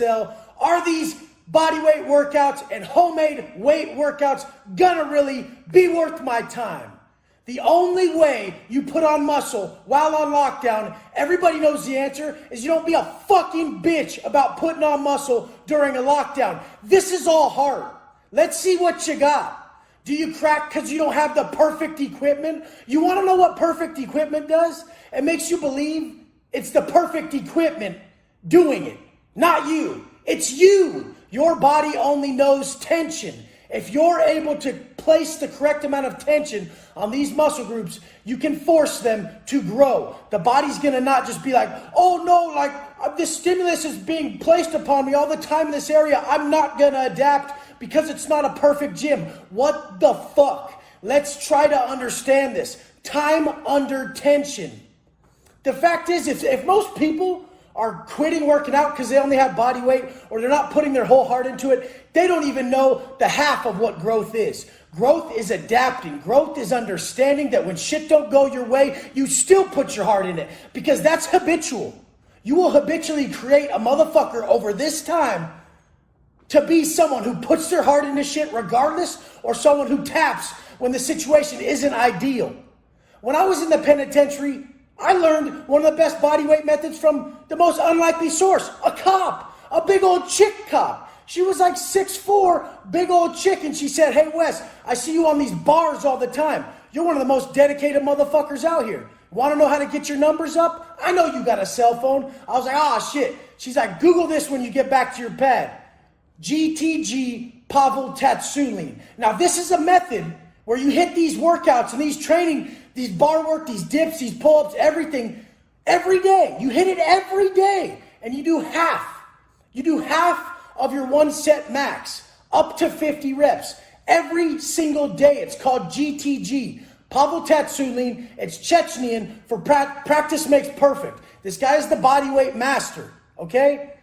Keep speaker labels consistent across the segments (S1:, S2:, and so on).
S1: Are these body weight workouts and homemade weight workouts gonna really be worth my time? The only way you put on muscle while on lockdown, everybody knows the answer, is you don't be a fucking bitch about putting on muscle during a lockdown. This is all hard. Let's see what you got. Do you crack because you don't have the perfect equipment? You want to know what perfect equipment does? It makes you believe it's the perfect equipment doing it, not you. It's you. Your body only knows tension. If you're able to place the correct amount of tension on these muscle groups, you can force them to grow. The body's going to not just be like, oh no, like this stimulus is being placed upon me all the time in this area. I'm not going to adapt because it's not a perfect gym. What the fuck? Let's try to understand this. Time under tension. The fact is, if most people are quitting working out because they only have body weight or they're not putting their whole heart into it, they don't even know the half of what growth is. Growth is adapting. Growth is understanding that when shit don't go your way, you still put your heart in it, because that's habitual. You will habitually create a motherfucker over this time to be someone who puts their heart into shit regardless, or someone who taps when the situation isn't ideal. When I was in the penitentiary, I learned one of the best body weight methods from the most unlikely source, a cop, a big old chick cop. She was like 6'4", big old chick, and she said, hey Wes, I see you on these bars all the time. You're one of the most dedicated motherfuckers out here. Want to know how to get your numbers up? I know you got a cell phone. I was like, oh shit. She's like, Google this when you get back to your pad. GTG Pavel Tatsulin. Now this is a method where you hit these workouts and these training, these bar work, these dips, these pull-ups, everything, every day. You hit it every day, and you do half. You do half of your one set max, up to 50 reps, every single day. It's called GTG, Pavel Tatsulin. It's Chechenian for practice makes perfect. This guy is the body weight master, okay?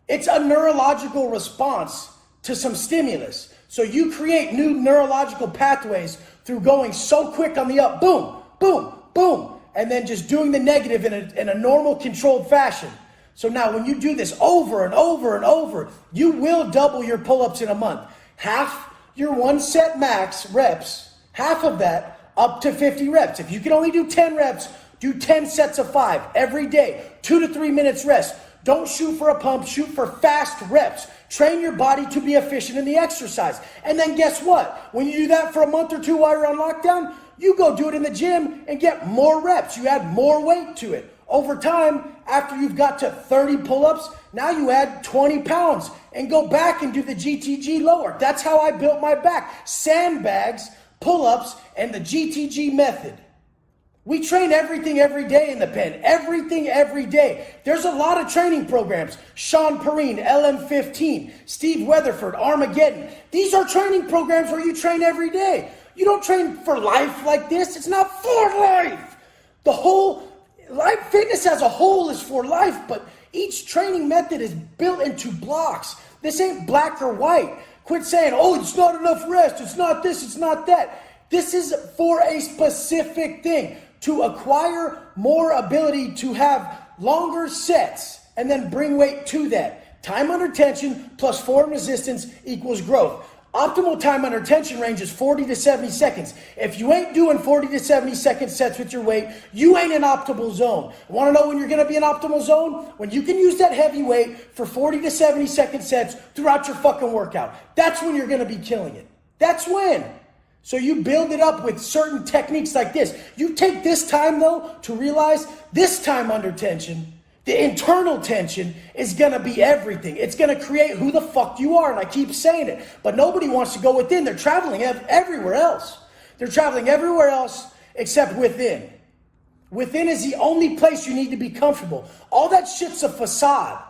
S1: It's a neurological response to some stimulus. So you create new neurological pathways through going so quick on the up, boom, boom, boom, and then just doing the negative in a normal, controlled fashion. So now when you do this over and over and over, you will double your pull-ups in a month. Half your one set max reps, half of that up to 50 reps. If you can only do 10 reps, do 10 sets of 5 every day, 2 to 3 minutes rest. Don't shoot for a pump, shoot for fast reps. Train your body to be efficient in the exercise. And then guess what? When you do that for a month or two while you're on lockdown, you go do it in the gym and get more reps. You add more weight to it. Over time, after you've got to 30 pull-ups, now you add 20 pounds and go back and do the GTG lower. That's how I built my back. Sandbags, pull-ups, and the GTG method. We train everything every day in the pen. Everything every day. There's a lot of training programs. Sean Perrine, LM15, Steve Weatherford, Armageddon. These are training programs where you train every day. You don't train for life like this. It's not for life. The whole life fitness as a whole is for life, but each training method is built into blocks. This ain't black or white. Quit saying, oh, it's not enough rest. It's not this, it's not that. This is for a specific thing. To acquire more ability to have longer sets and then bring weight to that. Time under tension plus form resistance equals growth. Optimal time under tension range is 40 to 70 seconds. If you ain't doing 40 to 70 second sets with your weight, you ain't in optimal zone. Want to know when you're going to be in optimal zone? When you can use that heavy weight for 40 to 70 second sets throughout your fucking workout. That's when you're going to be killing it. That's when. So you build it up with certain techniques like this. You take this time, though, to realize this time under tension, the internal tension is going to be everything. It's going to create who the fuck you are, and I keep saying it. But nobody wants to go within. They're traveling everywhere else. They're traveling everywhere else except within. Within is the only place you need to be comfortable. All that shit's a facade.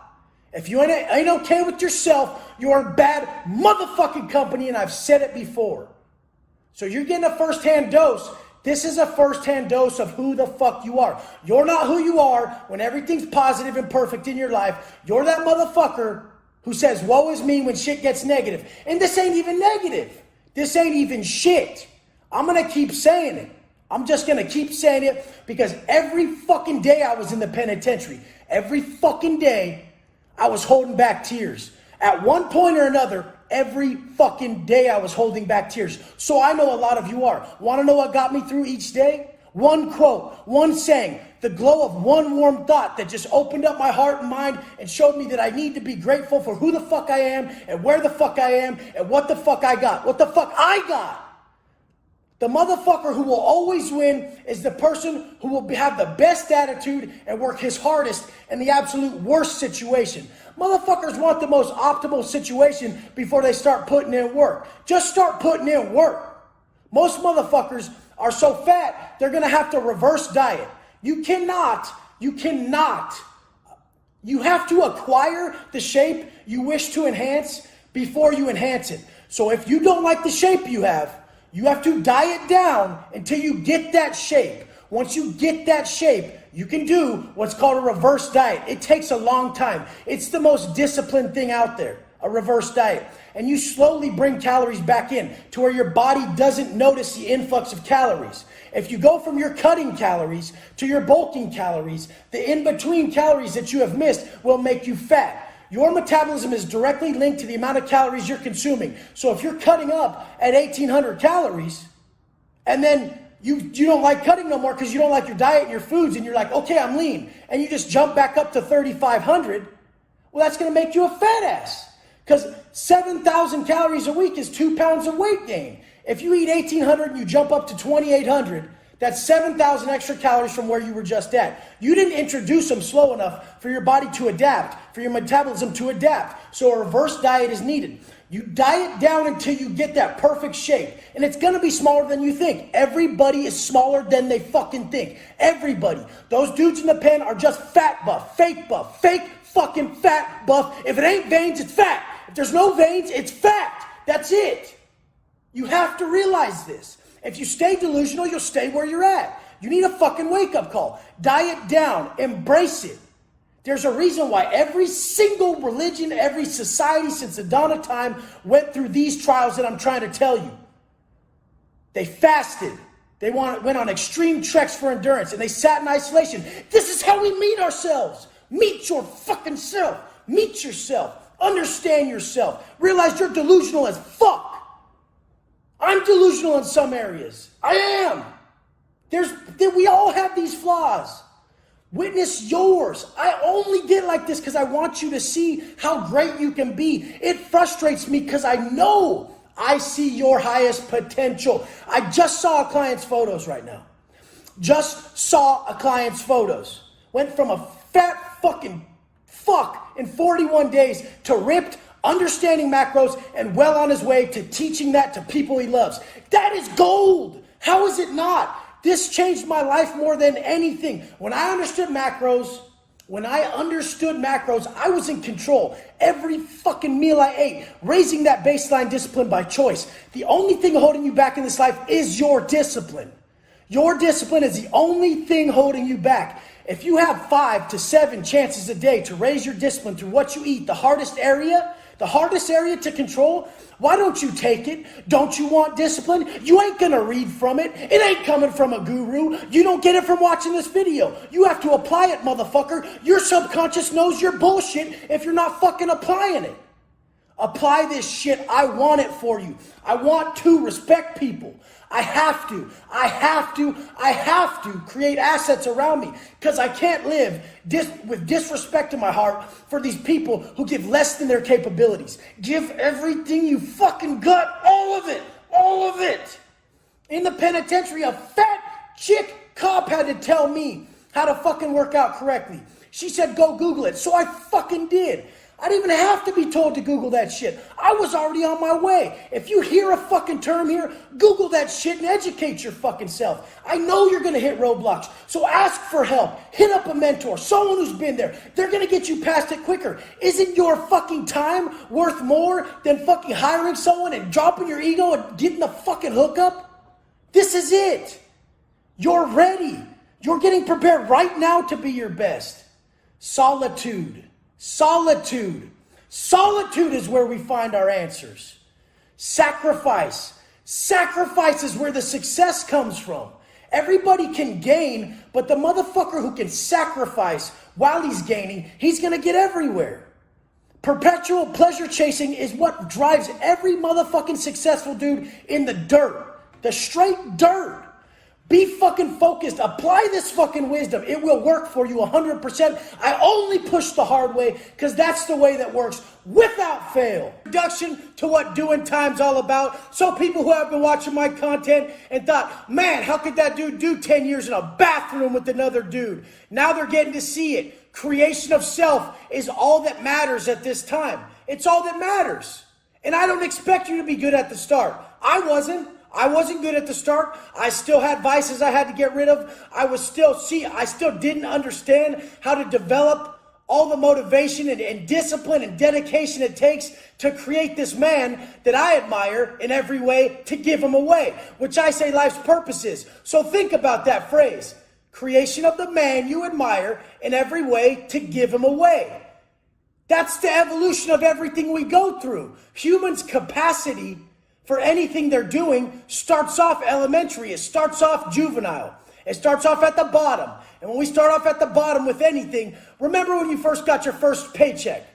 S1: If you ain't okay with yourself, you're a bad motherfucking company, and I've said it before. So you're getting a first-hand dose. This is a first-hand dose of who the fuck you are. You're not who you are when everything's positive and perfect in your life. You're that motherfucker who says, woe is me when shit gets negative. And this ain't even negative. This ain't even shit. I'm going to keep saying it. I'm just going to keep saying it because every fucking day I was in the penitentiary, every fucking day, I was holding back tears. At one point or another, every fucking day I was holding back tears. So I know a lot of you are. Want to know what got me through each day? One quote, one saying, the glow of one warm thought that just opened up my heart and mind and showed me that I need to be grateful for who the fuck I am and where the fuck I am and what the fuck I got. What the fuck I got. The motherfucker who will always win is the person who will have the best attitude and work his hardest in the absolute worst situation. Motherfuckers want the most optimal situation before they start putting in work. Just start putting in work. Most motherfuckers are so fat, they're going to have to reverse diet. You have to acquire the shape you wish to enhance before you enhance it. So if you don't like the shape you have to diet down until you get that shape. Once you get that shape, you can do what's called a reverse diet. It takes a long time. It's the most disciplined thing out there, a reverse diet. And you slowly bring calories back in to where your body doesn't notice the influx of calories. If you go from your cutting calories to your bulking calories, the in-between calories that you have missed will make you fat. Your metabolism is directly linked to the amount of calories you're consuming. So if you're cutting up at 1,800 calories, and then you don't like cutting no more because you don't like your diet and your foods, and you're like, okay, I'm lean, and you just jump back up to 3,500, well, that's going to make you a fat ass. Because 7,000 calories a week is 2 pounds of weight gain. If you eat 1,800 and you jump up to 2,800, that's 7,000 extra calories from where you were just at. You didn't introduce them slow enough for your body to adapt, for your metabolism to adapt. So a reverse diet is needed. You diet down until you get that perfect shape. And it's going to be smaller than you think. Everybody is smaller than they fucking think. Everybody. Those dudes in the pen are just fat buff, fake fucking fat buff. If it ain't veins, it's fat. If there's no veins, it's fat. That's it. You have to realize this. If you stay delusional, you'll stay where you're at. You need a fucking wake-up call. Diet down. Embrace it. There's a reason why every single religion, every society since the dawn of time went through these trials that I'm trying to tell you. They fasted. They went on extreme treks for endurance, and they sat in isolation. This is how we meet ourselves. Meet your fucking self. Meet yourself. Understand yourself. Realize you're delusional as fuck. I'm delusional in some areas. I am. We all have these flaws. Witness yours. I only get like this because I want you to see how great you can be. It frustrates me because I know I see your highest potential. I just saw a client's photos right now. Just saw a client's photos. Went from a fat fucking fuck in 41 days to ripped, understanding macros, and well on his way to teaching that to people he loves. That is gold. How is it not? This changed my life more than anything. When I understood macros, I was in control. Every fucking meal I ate, raising that baseline discipline by choice. The only thing holding you back in this life is your discipline. Your discipline is the only thing holding you back. If you have 5 to 7 chances a day to raise your discipline through what you eat, the hardest area to control, why don't you take it? Don't you want discipline? You ain't gonna read from it. It ain't coming from a guru. You don't get it from watching this video. You have to apply it, motherfucker. Your subconscious knows you're bullshit if you're not fucking applying it. Apply this shit. I want it for you. I want to respect people. I have to create assets around me because I can't live with disrespect in my heart for these people who give less than their capabilities. Give everything you fucking got, all of it. In the penitentiary, a fat chick cop had to tell me how to fucking work out correctly. She said, go Google it. So I fucking did. I didn't even have to be told to Google that shit. I was already on my way. If you hear a fucking term here, Google that shit and educate your fucking self. I know you're going to hit roadblocks, so ask for help. Hit up a mentor, someone who's been there. They're going to get you past it quicker. Isn't your fucking time worth more than fucking hiring someone and dropping your ego and getting the fucking hookup? This is it. You're ready. You're getting prepared right now to be your best. Solitude. Solitude is where we find our answers. Sacrifice is where the success comes from. Everybody can gain, but the motherfucker who can sacrifice while he's gaining, he's going to get everywhere. Perpetual pleasure chasing is what drives every motherfucking successful dude in the dirt. The straight dirt. Be fucking focused. Apply this fucking wisdom. It will work for you 100%. I only push the hard way because that's the way that works without fail. Introduction to what doing time's all about. So people who have been watching my content and thought, man, how could that dude do 10 years in a bathroom with another dude? Now they're getting to see it. Creation of self is all that matters at this time. It's all that matters. And I don't expect you to be good at the start. I wasn't good at the start. I still had vices I had to get rid of. I still didn't understand how to develop all the motivation and discipline and dedication it takes to create this man that I admire in every way, to give him away, which I say life's purpose is. So think about that phrase. Creation of the man you admire in every way, to give him away. That's the evolution of everything we go through. Humans' capacity for anything they're doing starts off elementary. It starts off juvenile. It starts off at the bottom. And when we start off at the bottom with anything, remember when you first got your first paycheck?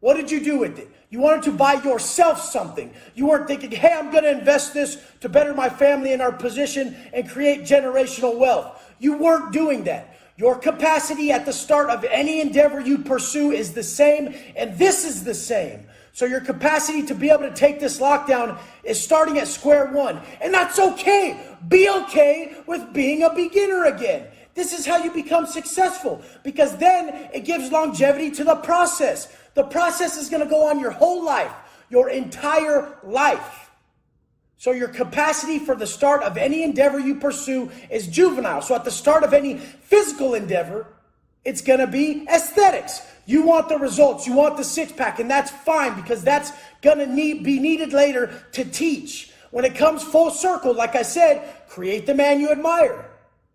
S1: What did you do with it? You wanted to buy yourself something. You weren't thinking, hey, I'm going to invest this to better my family and our position and create generational wealth. You weren't doing that. Your capacity at the start of any endeavor you pursue is the same, and this is the same. So your capacity to be able to take this lockdown is starting at square one. And that's okay. Be okay with being a beginner again. This is how you become successful, because then it gives longevity to the process. The process is going to go on your whole life, your entire life. So your capacity for the start of any endeavor you pursue is juvenile. So at the start of any physical endeavor, it's going to be aesthetics. You want the results, you want the six-pack, and that's fine, because that's going to be needed later to teach. When it comes full circle, like I said, create the man you admire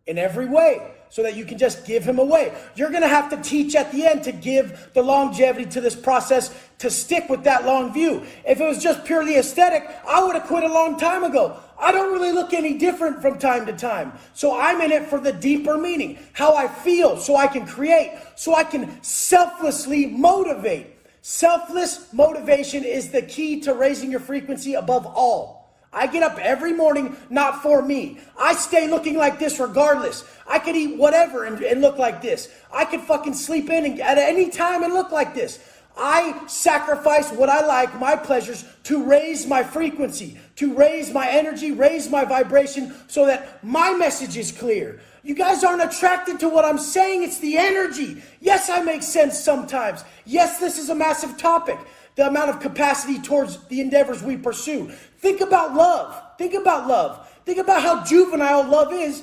S1: in every way so that you can just give him away. You're going to have to teach at the end to give the longevity to this process, to stick with that long view. If it was just purely aesthetic, I would have quit a long time ago. I don't really look any different from time to time. So I'm in it for the deeper meaning, how I feel, so I can create, so I can selflessly motivate. Selfless motivation is the key to raising your frequency above all. I get up every morning, not for me. I stay looking like this regardless. I could eat whatever and look like this. I could fucking sleep in at any time and look like this. I sacrifice what I like, my pleasures, to raise my frequency, to raise my energy, raise my vibration, so that my message is clear. You guys aren't attracted to what I'm saying. It's the energy. Yes, I make sense sometimes. Yes, this is a massive topic. The amount of capacity towards the endeavors we pursue. Think about love. Think about love. Think about how juvenile love is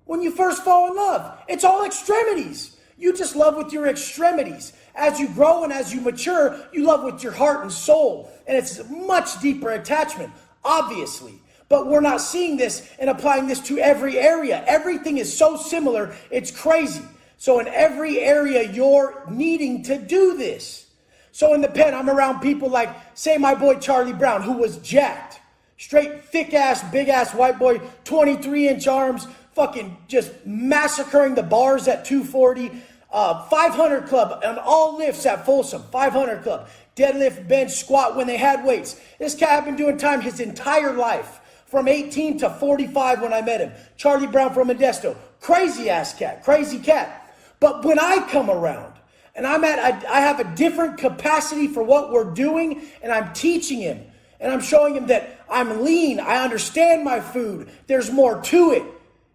S1: when you first fall in love. It's all extremities. You just love with your extremities. As you grow and as you mature, you love with your heart and soul. And it's a much deeper attachment, obviously. But we're not seeing this and applying this to every area. Everything is so similar, it's crazy. So in every area, you're needing to do this. So in the pen, I'm around people like, say, my boy Charlie Brown, who was jacked. Straight, thick-ass, big-ass white boy, 23-inch arms, fucking just massacring the bars at 240. 500 club on all lifts at Folsom. 500 club. Deadlift, bench, squat when they had weights. This cat had been doing time his entire life. From 18 to 45 when I met him. Charlie Brown from Modesto. Crazy-ass cat. Crazy cat. But when I come around, and I have a different capacity for what we're doing, and I'm teaching him. And I'm showing him that I'm lean. I understand my food. There's more to it.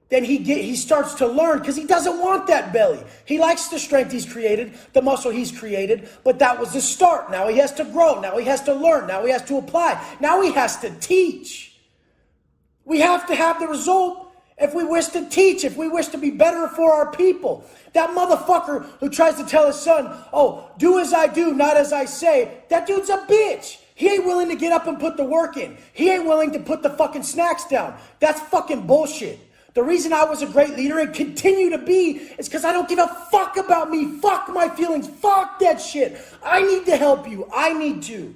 S1: Then he starts to learn, because he doesn't want that belly. He likes the strength he's created, the muscle he's created, but that was the start. Now he has to grow. Now he has to learn. Now he has to apply. Now he has to teach. We have to have the result if we wish to teach, if we wish to be better for our people. That motherfucker who tries to tell his son, oh, do as I do, not as I say, that dude's a bitch. He ain't willing to get up and put the work in. He ain't willing to put the fucking snacks down. That's fucking bullshit. The reason I was a great leader and continue to be is because I don't give a fuck about me. Fuck my feelings. Fuck that shit. I need to help you. I need to.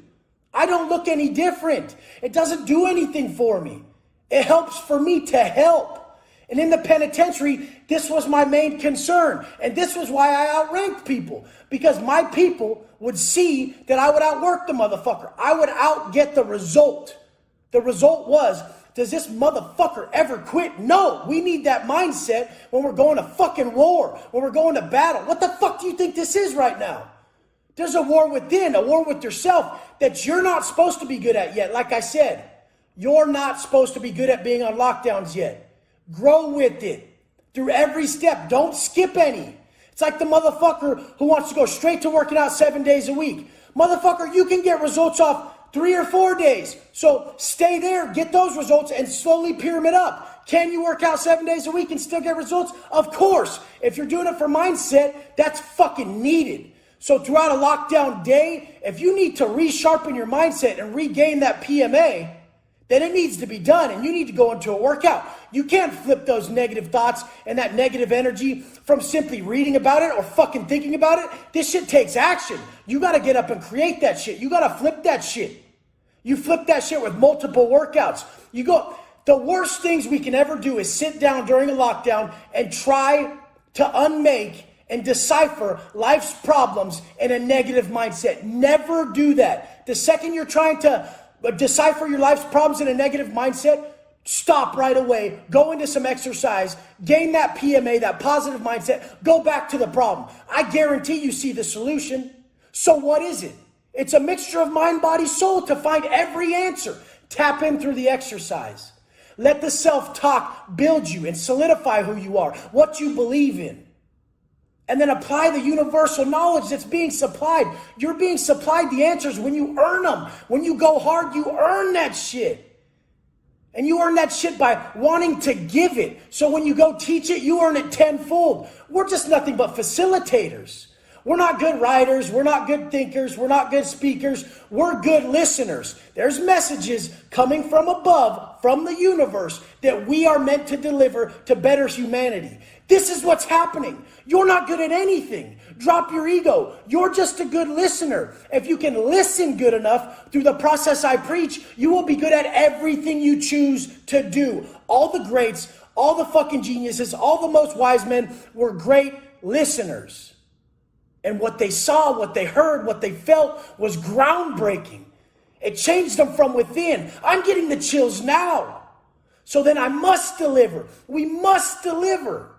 S1: I don't look any different. It doesn't do anything for me. It helps for me to help. And in the penitentiary, this was my main concern. And this was why I outranked people. Because my people would see that I would outwork the motherfucker. I would outget the result. The result was, does this motherfucker ever quit? No, we need that mindset when we're going to fucking war, when we're going to battle. What the fuck do you think this is right now? There's a war within, a war with yourself that you're not supposed to be good at yet. Like I said, you're not supposed to be good at being on lockdowns yet. Grow with it through every step. Don't skip any. It's like the motherfucker who wants to go straight to working out 7 days a week. Motherfucker, you can get results off 3 or 4 days. So stay there, get those results, and slowly pyramid up. Can you work out 7 days a week and still get results? Of course. If you're doing it for mindset, that's fucking needed. So throughout a lockdown day, if you need to resharpen your mindset and regain that PMA, then it needs to be done, and you need to go into a workout. You can't flip those negative thoughts and that negative energy from simply reading about it or fucking thinking about it. This shit takes action. You got to get up and create that shit. You got to flip that shit. You flip that shit with multiple workouts. The worst things we can ever do is sit down during a lockdown and try to unmake and decipher life's problems in a negative mindset. Never do that. The second you're trying to decipher your life's problems in a negative mindset, stop right away, go into some exercise, gain that PMA, that positive mindset, go back to the problem. I guarantee you see the solution. So what is it? It's a mixture of mind, body, soul to find every answer. Tap in through the exercise. Let the self-talk build you and solidify who you are, what you believe in. And then apply the universal knowledge that's being supplied. You're being supplied the answers when you earn them. When you go hard, you earn that shit. And you earn that shit by wanting to give it. So when you go teach it, you earn it tenfold. We're just nothing but facilitators. We're not good writers. We're not good thinkers. We're not good speakers. We're good listeners. There's messages coming from above, from the universe, that we are meant to deliver to better humanity. This is what's happening. You're not good at anything. Drop your ego. You're just a good listener. If you can listen good enough through the process I preach, you will be good at everything you choose to do. All the greats, all the fucking geniuses, all the most wise men were great listeners. And what they saw, what they heard, what they felt was groundbreaking. It changed them from within. I'm getting the chills now. So then I must deliver. We must deliver.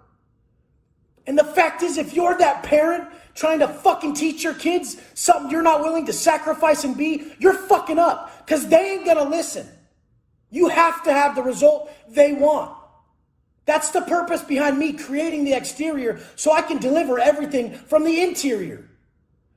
S1: And the fact is, if you're that parent trying to fucking teach your kids something you're not willing to sacrifice and be, you're fucking up. Because they ain't gonna listen. You have to have the result they want. That's the purpose behind me creating the exterior, so I can deliver everything from the interior.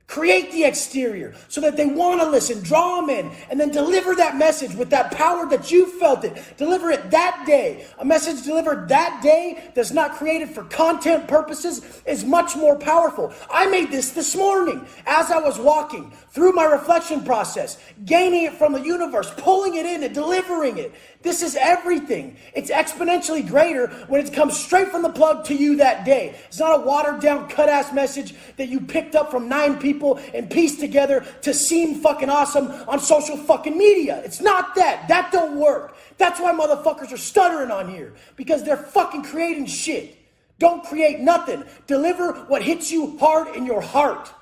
S1: Create the exterior so that they want to listen, draw them in, and then deliver that message with that power that you felt it. Deliver it that day. A message delivered that day that's not created for content purposes is much more powerful. I made this morning as I was walking through my reflection process, gaining it from the universe, pulling it in and delivering it. This is everything. It's exponentially greater when it comes straight from the plug to you that day. It's not a watered down, cut ass message that you picked up from 9 people and pieced together to seem fucking awesome on social fucking media. It's not that. That don't work. That's why motherfuckers are stuttering on here, because they're fucking creating shit. Don't create nothing. Deliver what hits you hard in your heart.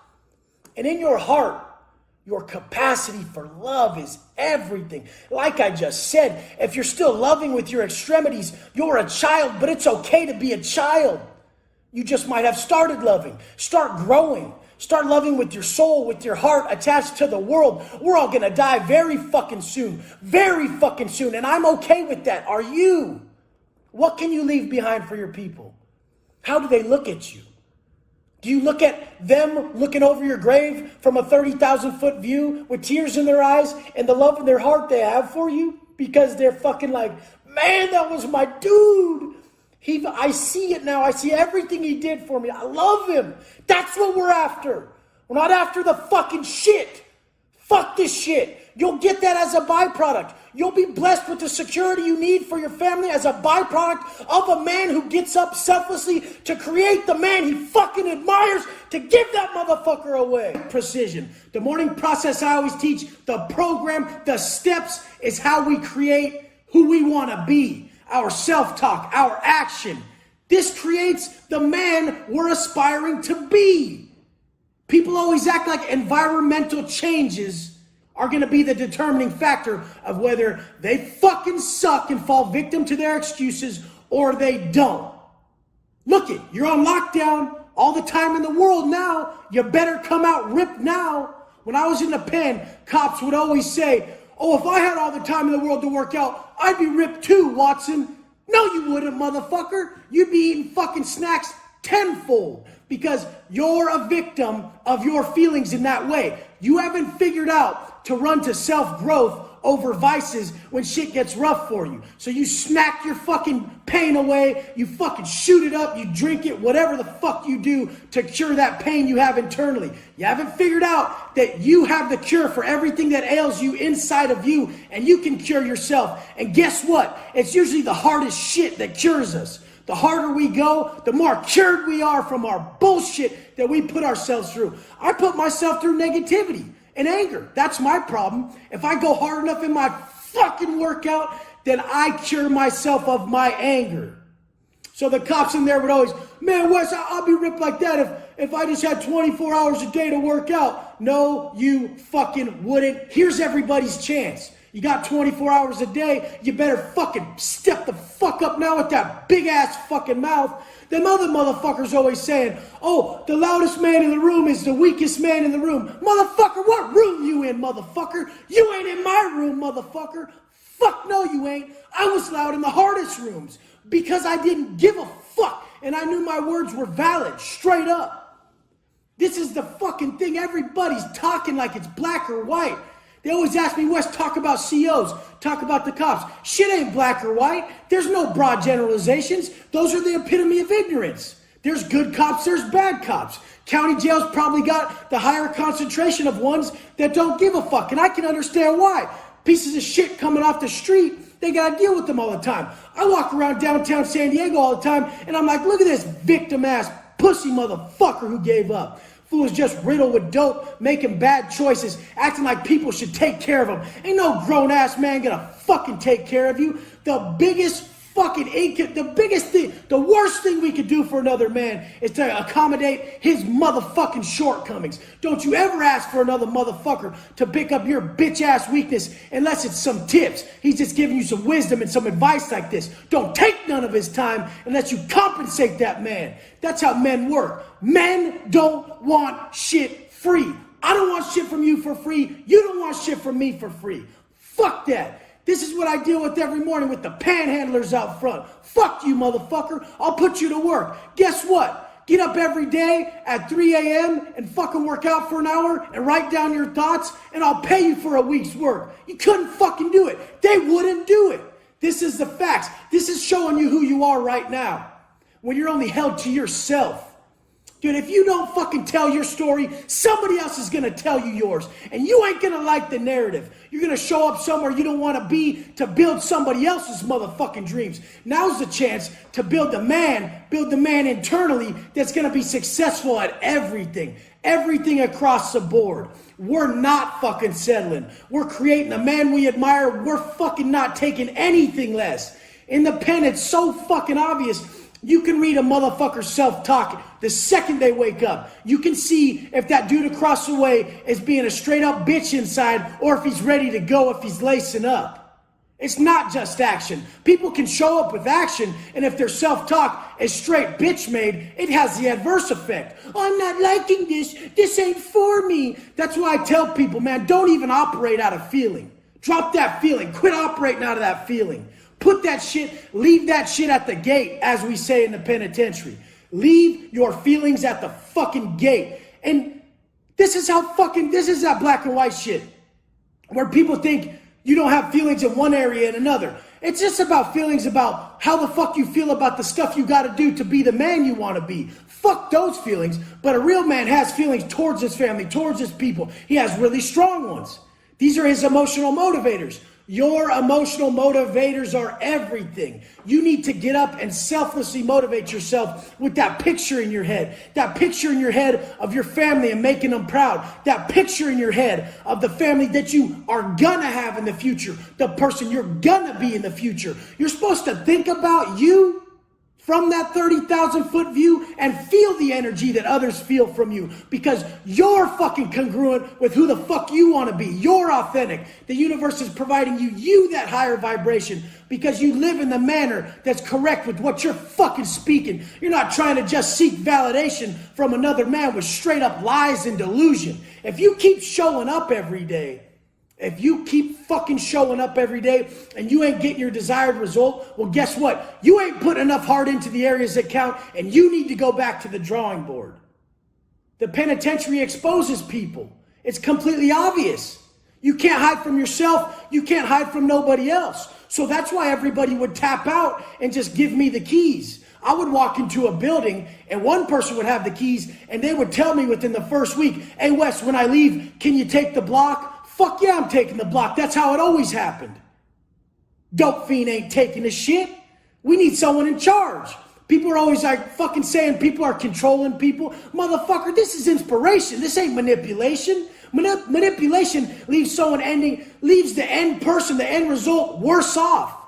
S1: And in your heart, your capacity for love is everything. Like I just said, if you're still loving with your extremities, you're a child, but it's okay to be a child. You just might have started loving. Start growing. Start loving with your soul, with your heart attached to the world. We're all going to die very fucking soon. Very fucking soon. And I'm okay with that. Are you? What can you leave behind for your people? How do they look at you? Do you look at them looking over your grave from a 30,000 foot view with tears in their eyes and the love in their heart they have for you? Because they're fucking like, man, that was my dude. I see it now. I see everything he did for me. I love him. That's what we're after. We're not after the fucking shit. Fuck this shit. You'll get that as a byproduct. You'll be blessed with the security you need for your family as a byproduct of a man who gets up selflessly to create the man he fucking admires, to give that motherfucker away. Precision. The morning process I always teach, the program, the steps is how we create who we want to be. our self-talk, our action. This creates the man we're aspiring to be. People always act like environmental changes are going to be the determining factor of whether they fucking suck and fall victim to their excuses or they don't. Look it, you're on lockdown all the time in the world now. You better come out ripped now. When I was in the pen, cops would always say, oh, if I had all the time in the world to work out, I'd be ripped too, Watson. No, you wouldn't, motherfucker. You'd be eating fucking snacks tenfold because you're a victim of your feelings in that way. You haven't figured out to run to self-growth over vices when shit gets rough for you. So you snack your fucking pain away, you fucking shoot it up, you drink it, whatever the fuck you do to cure that pain you have internally. You haven't figured out that you have the cure for everything that ails you inside of you, and you can cure yourself. And guess what? It's usually the hardest shit that cures us. The harder we go, the more cured we are from our bullshit that we put ourselves through. I put myself through negativity and anger. That's my problem. If I go hard enough in my fucking workout, then I cure myself of my anger. So the cops in there would always, man, Wes, I'll be ripped like that if I just had 24 hours a day to work out. No, you fucking wouldn't. Here's everybody's chance. You got 24 hours a day. You better fucking step the fuck up now with that big ass fucking mouth. Them other motherfuckers always saying, oh, the loudest man in the room is the weakest man in the room. Motherfucker, what room you in, motherfucker? You ain't in my room, motherfucker. Fuck no, you ain't. I was loud in the hardest rooms because I didn't give a fuck and I knew my words were valid, straight up. This is the fucking thing. Everybody's talking like it's black or white. They always ask me, Wes, talk about COs, talk about the cops. Shit ain't black or white. There's no broad generalizations. Those are the epitome of ignorance. There's good cops, there's bad cops. County jails probably got the higher concentration of ones that don't give a fuck, and I can understand why. Pieces of shit coming off the street, they gotta deal with them all the time. I walk around downtown San Diego all the time, and I'm like, look at this victim-ass pussy motherfucker who gave up. Fool is just riddled with dope, making bad choices, acting like people should take care of him. Ain't no grown-ass man gonna fucking take care of you. The biggest thing, the worst thing we could do for another man is to accommodate his motherfucking shortcomings. Don't you ever ask for another motherfucker to pick up your bitch-ass weakness unless it's some tips. He's just giving you some wisdom and some advice like this. Don't take none of his time unless you compensate that man. That's how men work. Men don't want shit free. I don't want shit from you for free. You don't want shit from me for free. Fuck that. This is what I deal with every morning with the panhandlers out front. Fuck you, motherfucker. I'll put you to work. Guess what? Get up every day at 3 a.m. and fucking work out for an hour and write down your thoughts, and I'll pay you for a week's work. You couldn't fucking do it. They wouldn't do it. This is the facts. This is showing you who you are right now when you're only held to yourself. Dude, if you don't fucking tell your story, somebody else is going to tell you yours. And you ain't going to like the narrative. You're going to show up somewhere you don't want to be to build somebody else's motherfucking dreams. Now's the chance to build the man internally that's going to be successful at everything across the board. We're not fucking settling. We're creating a man we admire. We're fucking not taking anything less. In the pen, it's so fucking obvious. You can read a motherfucker's self-talk the second they wake up. You can see if that dude across the way is being a straight up bitch inside or if he's ready to go, if he's lacing up. It's not just action. People can show up with action, and if their self-talk is straight bitch made, it has the adverse effect. Oh, I'm not liking this. This ain't for me. That's why I tell people, man, don't even operate out of feeling. Drop that feeling. Quit operating out of that feeling. Put that shit, leave that shit at the gate, as we say in the penitentiary. Leave your feelings at the fucking gate. And this is that black and white shit where people think you don't have feelings in one area and another. It's just about feelings about how the fuck you feel about the stuff you got to do to be the man you want to be. Fuck those feelings. But a real man has feelings towards his family, towards his people. He has really strong ones. These are his emotional motivators. Your emotional motivators are everything. You need to get up and selflessly motivate yourself with that picture in your head. That picture in your head of your family and making them proud. That picture in your head of the family that you are gonna have in the future. The person you're gonna be in the future. You're supposed to think about you from that 30,000 foot view and feel the energy that others feel from you, because you're fucking congruent with who the fuck you want to be. You're authentic. The universe is providing you that higher vibration because you live in the manner that's correct with what you're fucking speaking. You're not trying to just seek validation from another man with straight up lies and delusion. If you keep showing up every day, if you keep fucking showing up every day and you ain't getting your desired result, well, guess what? You ain't putting enough heart into the areas that count, and you need to go back to the drawing board. The penitentiary exposes people. It's completely obvious. You can't hide from yourself. You can't hide from nobody else. So that's why everybody would tap out and just give me the keys. I would walk into a building and one person would have the keys and they would tell me within the first week, hey, Wes, when I leave, can you take the block? Fuck yeah, I'm taking the block. That's how it always happened. Dope fiend ain't taking the shit. We need someone in charge. People are always like fucking saying people are controlling people. Motherfucker, this is inspiration. This ain't manipulation. Manipulation leaves the end person, the end result, worse off.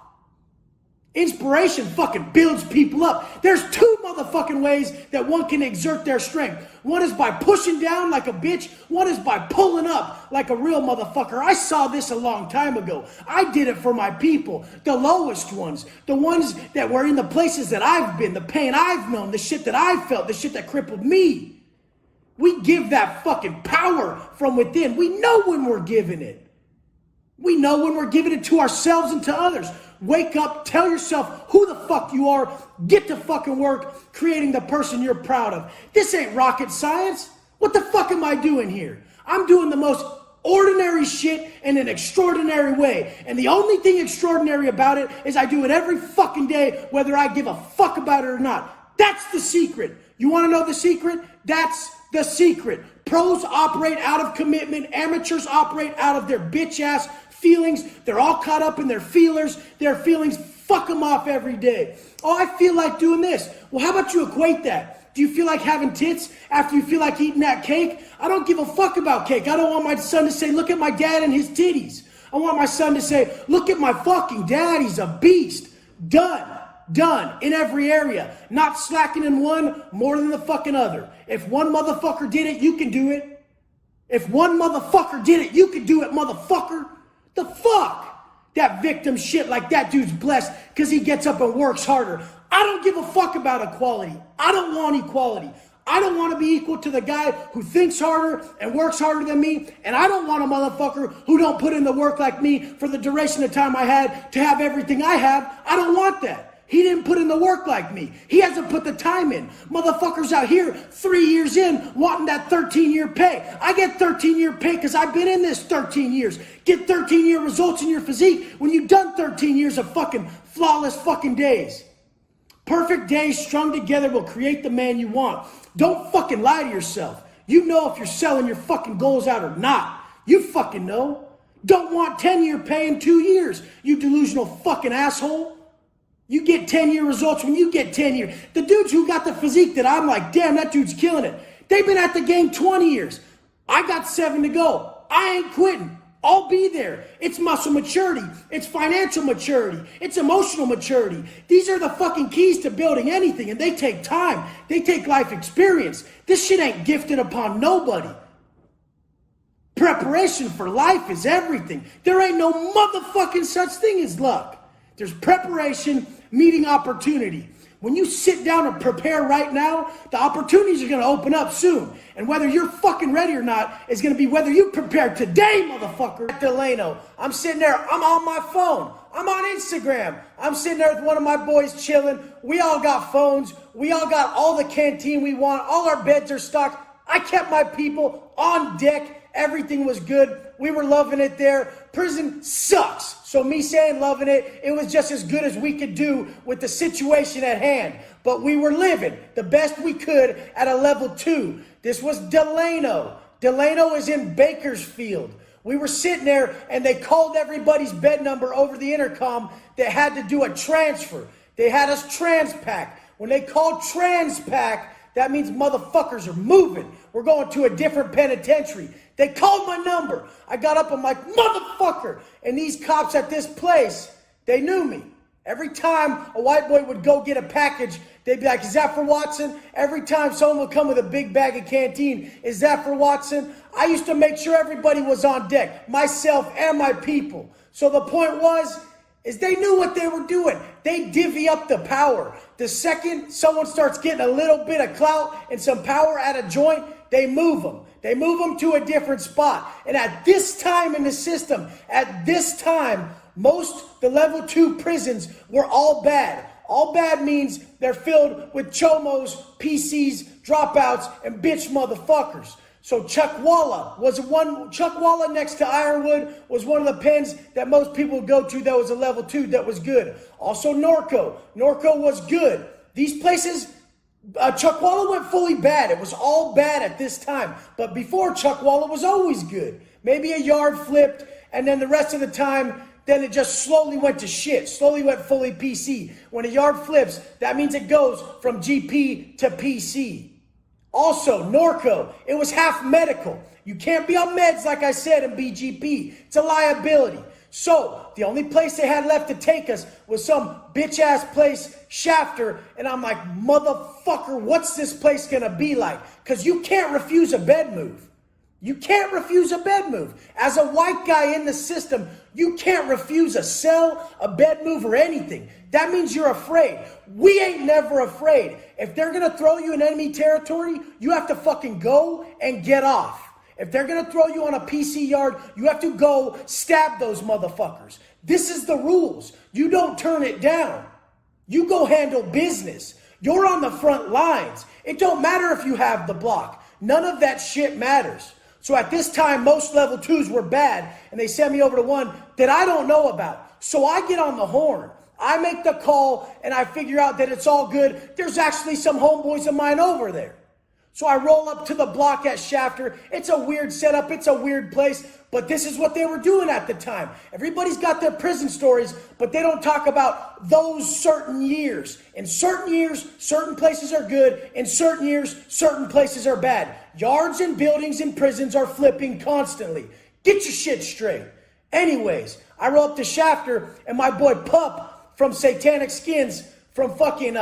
S1: Inspiration fucking builds people up. There's two motherfucking ways that one can exert their strength. One is by pushing down like a bitch. One is by pulling up like a real motherfucker. I saw this a long time ago. I did it for my people. The lowest ones. The ones that were in the places that I've been. The pain I've known. The shit that I've felt. The shit that crippled me. We give that fucking power from within. We know when we're giving it. We know when we're giving it to ourselves and to others. Wake up, tell yourself who the fuck you are, get to fucking work, creating the person you're proud of. This ain't rocket science. What the fuck am I doing here? I'm doing the most ordinary shit in an extraordinary way. And the only thing extraordinary about it is I do it every fucking day, whether I give a fuck about it or not. That's the secret. You want to know the secret? That's the secret. Pros operate out of commitment. Amateurs operate out of their bitch ass feelings. They're all caught up in their feelers. Their feelings fuck them off every day. Oh, I feel like doing this. Well, how about you equate that? Do you feel like having tits after you feel like eating that cake? I don't give a fuck about cake. I don't want my son to say, look at my dad and his titties. I want my son to say, look at my fucking dad. He's a beast. Done in every area. Not slacking in one more than the fucking other. If one motherfucker did it, you can do it. If one motherfucker did it, you can do it, motherfucker. The fuck? That victim shit like that dude's blessed because he gets up and works harder. I don't give a fuck about equality. I don't want equality. I don't want to be equal to the guy who thinks harder and works harder than me. And I don't want a motherfucker who don't put in the work like me for the duration of time I had to have everything I have. I don't want that. He didn't put in the work like me. He hasn't put the time in. Motherfuckers out here 3 years in wanting that 13-year pay. I get 13-year pay because I've been in this 13 years. Get 13-year results in your physique when you've done 13 years of fucking flawless fucking days. Perfect days strung together will create the man you want. Don't fucking lie to yourself. You know if you're selling your fucking goals out or not. You fucking know. Don't want 10-year pay in 2 years, you delusional fucking asshole. You get 10-year results when you get 10 years. The dudes who got the physique that I'm like, damn, that dude's killing it. They've been at the game 20 years. I got 7 to go. I ain't quitting. I'll be there. It's muscle maturity. It's financial maturity. It's emotional maturity. These are the fucking keys to building anything, and they take time. They take life experience. This shit ain't gifted upon nobody. Preparation for life is everything. There ain't no motherfucking such thing as luck. There's preparation meeting opportunity. When you sit down and prepare right now, the opportunities are going to open up soon. And whether you're fucking ready or not is going to be whether you prepare today, motherfucker. At Delano, I'm sitting there. I'm on my phone. I'm on Instagram. I'm sitting there with one of my boys chilling. We all got phones. We all got all the canteen we want. All our beds are stocked. I kept my people on deck. Everything was good. We were loving it there. Prison sucks. So me saying loving it, it was just as good as we could do with the situation at hand. But we were living the best we could at a level 2. This was Delano. Delano is in Bakersfield. We were sitting there and they called everybody's bed number over the intercom that had to do a transfer. They had us transpack. When they called transpack, that means motherfuckers are moving. We're going to a different penitentiary. They called my number. I got up, I'm like, motherfucker. And these cops at this place, they knew me. Every time a white boy would go get a package, they'd be like, is that for Watson? Every time someone would come with a big bag of canteen, is that for Watson? I used to make sure everybody was on deck, myself and my people. So the point is they knew what they were doing. They divvy up the power. The second someone starts getting a little bit of clout and some power at a joint, they move them. They move them to a different spot. And at this time in the system, at this time, the level 2 prisons were all bad. All bad means they're filled with chomos, PCs, dropouts, and bitch motherfuckers. So Chuckwalla Chuckwalla next to Ironwood was one of the pens that most people would go to that was a level 2 that was good. Also Norco was good. These places, Chuckwalla went fully bad. It was all bad at this time. But before Chuckwalla was always good. Maybe a yard flipped, and then the rest of the time, then it just slowly went to shit. Slowly went fully PC. When a yard flips, that means it goes from GP to PC. Also, Norco, it was half medical. You can't be on meds, like I said, and be GP. It's a liability. So, the only place they had left to take us was some bitch-ass place, Shafter, and I'm like, motherfucker, what's this place gonna be like? Because you can't refuse a bed move. You can't refuse a bed move. As a white guy in the system, you can't refuse a cell, a bed move, or anything. That means you're afraid. We ain't never afraid. If they're going to throw you in enemy territory, you have to fucking go and get off. If they're going to throw you on a PC yard, you have to go stab those motherfuckers. This is the rules. You don't turn it down. You go handle business. You're on the front lines. It don't matter if you have the block. None of that shit matters. So at this time, most level 2s were bad, and they sent me over to one that I don't know about. So I get on the horn. I make the call, and I figure out that it's all good. There's actually some homeboys of mine over there. So I roll up to the block at Shafter. It's a weird setup. It's a weird place. But this is what they were doing at the time. Everybody's got their prison stories, but they don't talk about those certain years. In certain years, certain places are good. In certain years, certain places are bad. Yards and buildings and prisons are flipping constantly. Get your shit straight. Anyways, I roll up to Shafter, and my boy Pup from Satanic Skins from fucking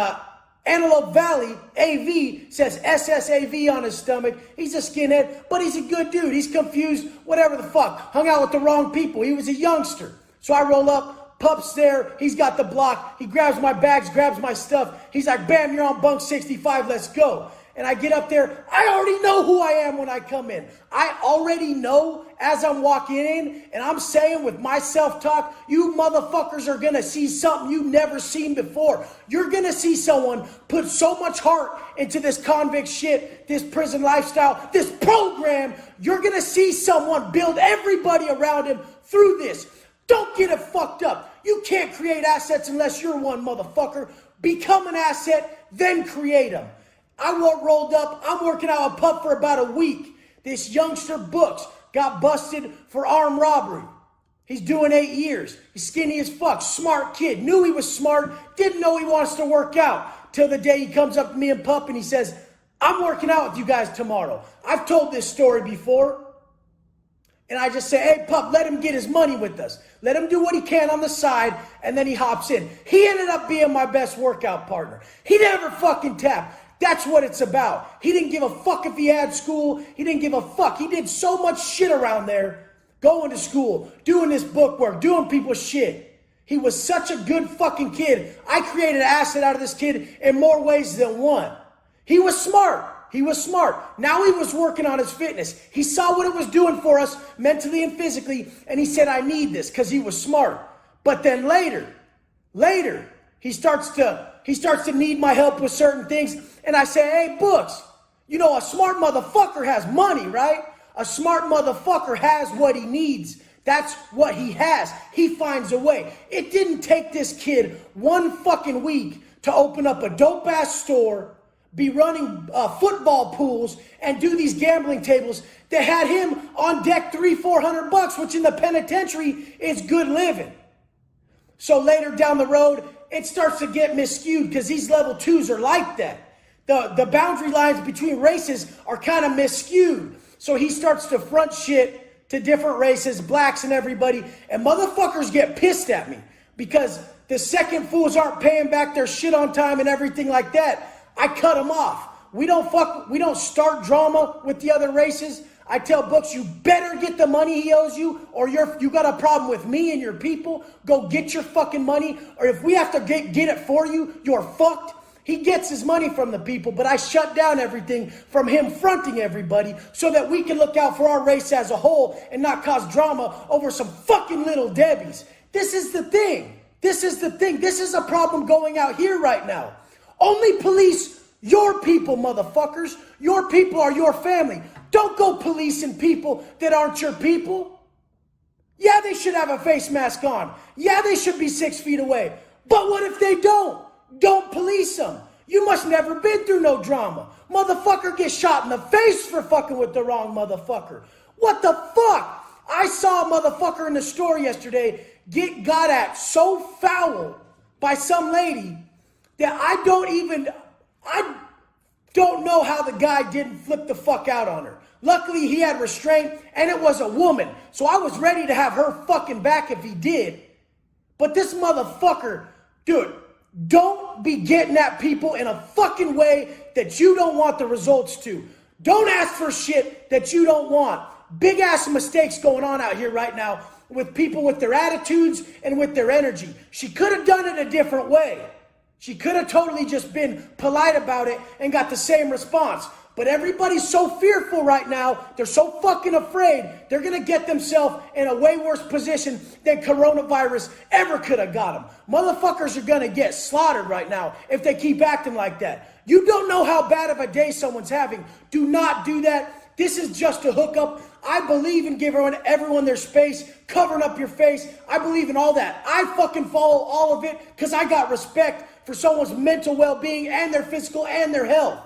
S1: Antelope Valley, AV, says SSAV on his stomach. He's a skinhead, but he's a good dude. He's confused, whatever the fuck. Hung out with the wrong people. He was a youngster. So I roll up, Pup's there. He's got the block. He grabs my bags, grabs my stuff. He's like, bam, you're on bunk 65, let's go. And I get up there. I already know who I am when I come in. I already know as I'm walking in, and I'm saying with my self-talk, you motherfuckers are going to see something you've never seen before. You're going to see someone put so much heart into this convict shit, this prison lifestyle, this program. You're going to see someone build everybody around him through this. Don't get it fucked up. You can't create assets unless you're one, motherfucker. Become an asset, then create them. I rolled up. I'm working out a Pup for about a week. This youngster Books got busted for armed robbery. He's doing 8 years. He's skinny as fuck. Smart kid. Knew he was smart. Didn't know he wants to work out. Till the day he comes up to me and Pup and he says, I'm working out with you guys tomorrow. I've told this story before. And I just say, hey, Pup, let him get his money with us. Let him do what he can on the side, and then he hops in. He ended up being my best workout partner. He never fucking tapped. That's what it's about. He didn't give a fuck if he had school. He didn't give a fuck. He did so much shit around there, going to school, doing his book work, doing people's shit. He was such a good fucking kid. I created an asset out of this kid in more ways than one. He was smart. He was smart. Now he was working on his fitness. He saw what it was doing for us mentally and physically, and he said, I need this, because he was smart. But then later, he starts to need my help with certain things. And I say, hey, Books, you know, a smart motherfucker has money, right? A smart motherfucker has what he needs. That's what he has. He finds a way. It didn't take this kid 1 fucking week to open up a dope-ass store, be running football pools and do these gambling tables that had him on deck $300-400, which in the penitentiary is good living. So later down the road, it starts to get miscued because these level 2s are like that. The boundary lines between races are kind of miscued. So he starts to front shit to different races, blacks and everybody, and motherfuckers get pissed at me because the second fools aren't paying back their shit on time and everything like that. I cut them off. We don't start drama with the other races. I tell Books, you better get the money he owes you, or you got a problem with me and your people. Go get your fucking money, or if we have to get it for you, you're fucked. He gets his money from the people, but I shut down everything from him fronting everybody so that we can look out for our race as a whole and not cause drama over some fucking little Debbies. This is the thing. This is the thing. This is a problem going out here right now. Only police your people, motherfuckers. Your people are your family. Don't go policing people that aren't your people. Yeah, they should have a face mask on. Yeah, they should be 6 feet away. But what if they don't? Don't police them. You must never been through no drama. Motherfucker gets shot in the face for fucking with the wrong motherfucker. What the fuck? I saw a motherfucker in the store yesterday get got at so foul by some lady that I don't know how the guy didn't flip the fuck out on her. Luckily, he had restraint, and it was a woman. So I was ready to have her fucking back if he did. But this motherfucker, dude, don't be getting at people in a fucking way that you don't want the results to. Don't ask for shit that you don't want. Big ass mistakes going on out here right now with people with their attitudes and with their energy. She could have done it a different way. She could have totally just been polite about it and got the same response. But everybody's so fearful right now. They're so fucking afraid. They're going to get themselves in a way worse position than coronavirus ever could have got them. Motherfuckers are going to get slaughtered right now if they keep acting like that. You don't know how bad of a day someone's having. Do not do that. This is just a hookup. I believe in giving everyone their space, covering up your face. I believe in all that. I fucking follow all of it because I got respect for someone's mental well-being and their physical and their health.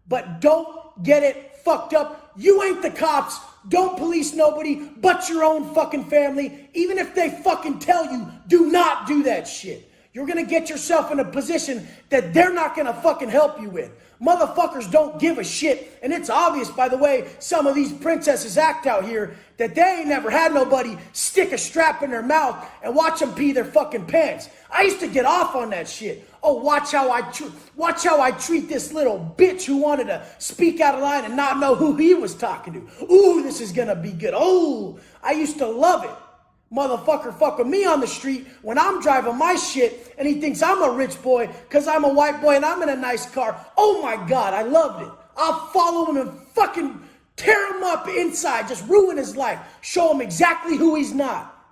S1: But don't get it fucked up. You ain't the cops. Don't police nobody but your own fucking family. Even if they fucking tell you, do not do that shit. You're going to get yourself in a position that they're not going to fucking help you with. Motherfuckers don't give a shit. And it's obvious, by the way, some of these princesses act out here that they ain't never had nobody stick a strap in their mouth and watch them pee their fucking pants. I used to get off on that shit. Oh, watch how I treat this little bitch who wanted to speak out of line and not know who he was talking to. Ooh, this is going to be good. Oh, I used to love it. Motherfucker fucking me on the street when I'm driving my shit and he thinks I'm a rich boy because I'm a white boy and I'm in a nice car. Oh my God, I loved it. I'll follow him and fucking tear him up inside, just ruin his life, show him exactly who he's not.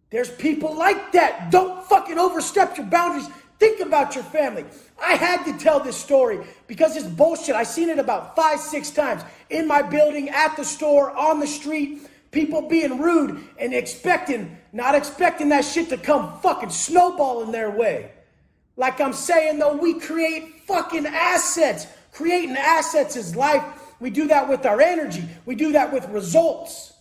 S1: There's people like that. Don't fucking overstep your boundaries. Think about your family. I had to tell this story because it's bullshit. I've seen it about 5-6 times in my building, at the store, on the street. People being rude and not expecting that shit to come fucking snowballing their way. Like I'm saying though, we create fucking assets. Creating assets is life. We do that with our energy. We do that with results.